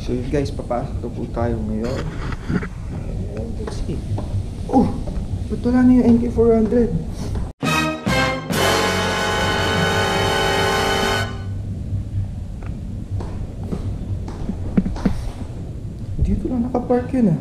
So yun guys, papasok na po tayo ngayon. And let's see. Oh! Ba't wala na yung NK400? Dito lang nakapark yun ah.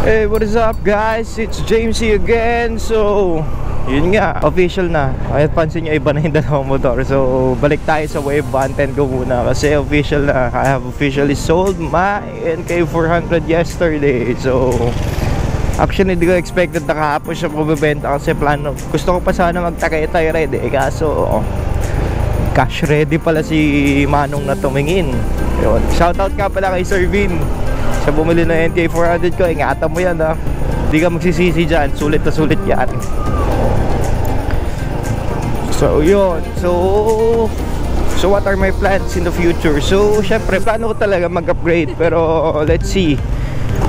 Hey, what is up guys? It's Jamesy again. So, yun nga, official na. Ay, pansin nyo, iba na yung dalawang motor. So, balik tayo sa Wave 110 ko muna. Kasi official na. I have officially sold my NK400 yesterday. So, actually, hindi ko expected na kahapon siya pabibenta. Kasi plano, gusto ko pa sana mag-Takaytay ride eh. Kaso, cash ready pala si Manong na tumingin. Yun. Shoutout ka pala kay Sir Vin sa bumili ng NK400 ko. Ingatan mo yan ha. Hindi ka magsisisi dyan. Sulit na sulit yan. So yun. So what are my plans in the future? So syempre plano ko talaga mag-upgrade. Pero let's see.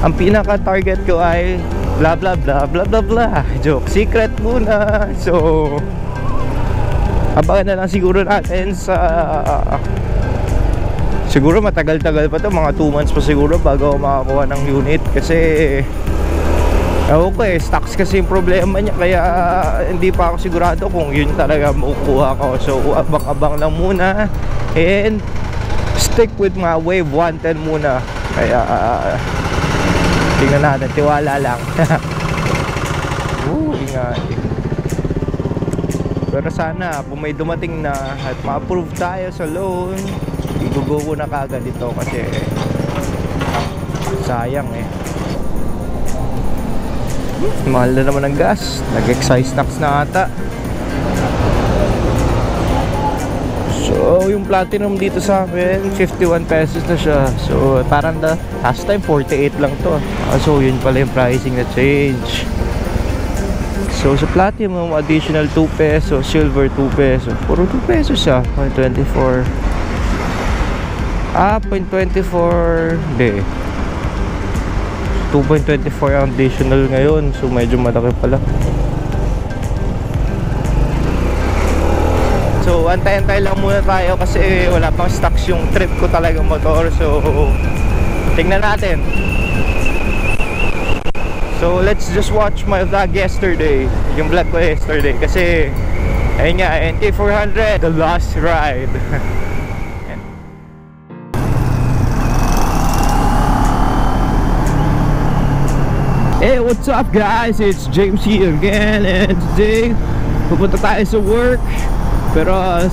Ang pinaka-target ko ay blah blah blah blah blah blah. Joke. Secret muna. So abangan na lang siguro natin sa siguro matagal-tagal pa to, mga 2 months pa siguro bago ako makakuha ng unit. Kasi okay, stocks kasi yung problema niya. Kaya hindi pa ako sigurado kung yun talaga makukuha ko. So abang-abang lang muna. And stick with my Wave 110 muna. Kaya tingnan natin, tiwala lang. Ingay. Pero sana kung may dumating na at ma-approve tayo sa loan, igugo ko na kagad ito kasi sayang eh. Mahal na naman ang gas. Nag-excise tax na ata. So yung platinum dito sa akin 51 pesos na siya. So parang last time 48 lang to. So yun pala yung pricing na change. So sa platinum additional 2 pesos, silver 2 pesos. Puro 2 pesos siya. 0.24. 0.24 hindi 2.24 ang additional ngayon. So medyo malaki pala. So antay-antay lang muna tayo kasi wala pang stocks yung trip ko talagang motor. So tingnan natin. So let's just watch my vlog yesterday. Yung vlog ko yesterday. Kasi ayun nga, NK400 the last ride. Hey, what's up guys? It's James here again. And today pupunta tayo sa work. Pero as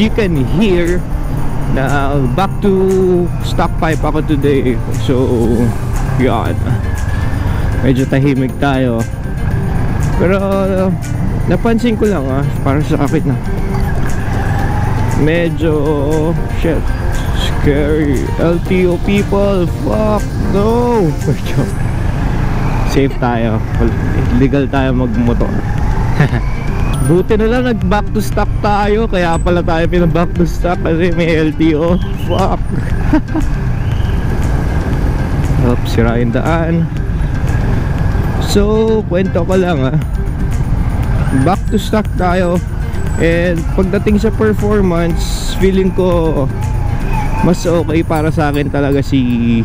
you can hear na back to stock pipe ako today. So yan, medyo tahimik tayo. Pero napansin ko lang para sa akin na medyo shit scary. LTO people, fuck no. Safe tayo, legal tayo magmotor. Buti na lang nag back to stock tayo. Kaya pala tayo pina-back to stock kasi may LTO. Fuck. Oops, sira yung daan. So kwento ko lang back to stock tayo. And pagdating sa performance, feeling ko mas okay para sa akin talaga si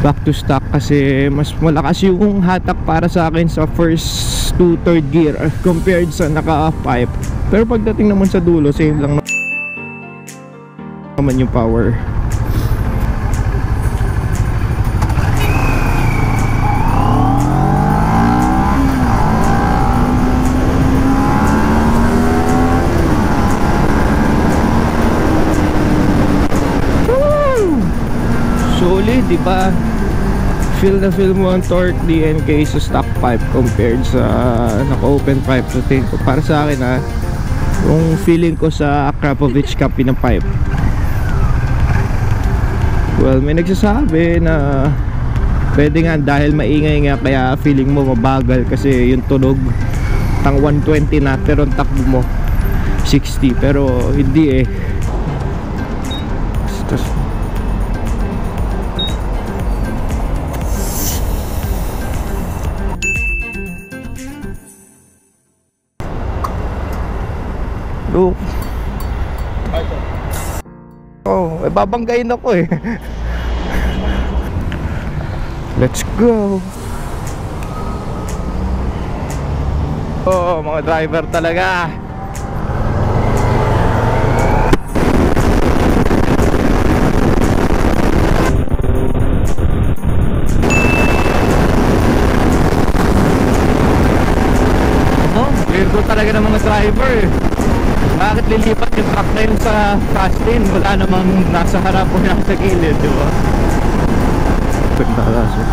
back to stock. Kasi mas malakas yung hatak para sa akin sa first to third gear compared sa naka pipe. Pero pagdating naman sa dulo, same lang naman yung power. Solid, diba? Feel na feel mo ang torque DNK sa stock pipe compared sa naka-open pipe. So para sa akin yung feeling ko sa Krapovic copy ng pipe. Well, may nagsasabi na pwede nga dahil maingay nga kaya feeling mo mabagal kasi yung tunog tang 120 na pero ang takbo mo 60, pero hindi eh. Look. Oh, babanggain ako eh. Let's go. Oh, mga driver talaga. Oh, weirdo talaga ng mga driver eh. Bakit lilipat yung truck na yun sa fast lane? Wala namang nasa harap o nasa gilid, di ba? Ganda kasi.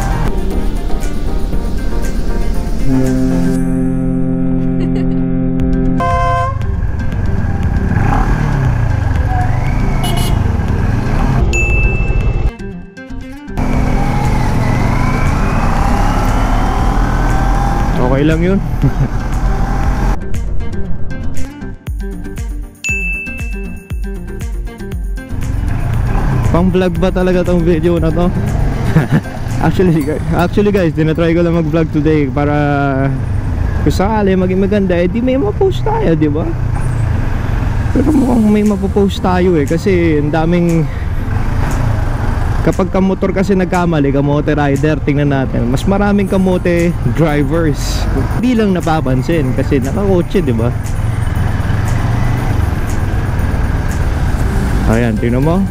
Okay lang yun. Pang vlog ba talaga tong video na to? Actually guys, tinatry ko lang mag vlog today para kung sakali maging maganda, di may mapost tayo, di ba? Pero mukhang may mapopost tayo eh, kasi ang daming, kapag kamotor kasi nagkamali, kamote rider, tingnan natin, mas maraming kamote drivers. Hindi lang napapansin kasi nakakotse, di ba? Ayan, tingnan mo.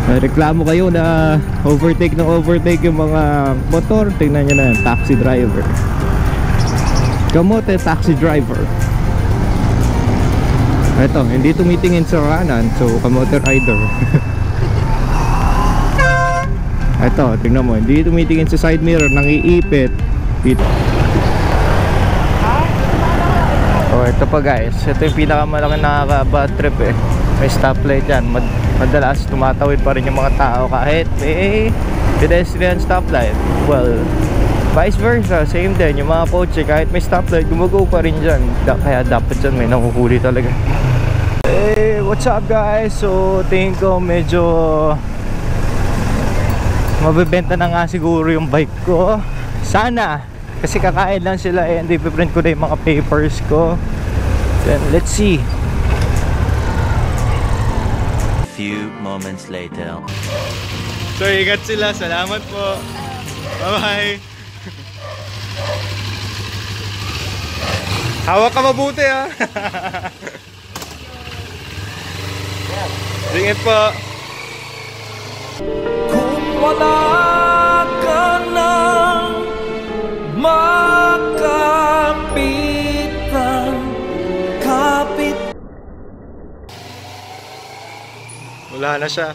Reklamo kayo na overtake yung mga motor. Tingnan nyo na, taxi driver. Kamote taxi driver. Ito, hindi tumitingin sa kanan, so kamote rider. Ito, tingnan mo, hindi tumitingin sa side mirror, nangiipit. Oh, ito pa guys, ito yung pinakamalaking nakaka-bad trip eh. May stoplight yan, madalas tumatawid pa rin yung mga tao kahit may pedestrian stoplight. Well, vice versa, same din, yung mga kotse kahit may stoplight, gumago pa rin dyan. Kaya dapat dyan may nakuhuli talaga. Hey, what's up guys? So, tingin ko medyo mabibenta na nga siguro yung bike ko. Sana, kasi kakain lang sila eh, hindi piprint ko na yung mga papers ko. Then, let's see. Few moments later. So, ingat sila. Salamat po. Bye-bye. Hawak ka mabuti ha. Ingat po. Kung wala ka nang makapitan, kapit. Wala na siya.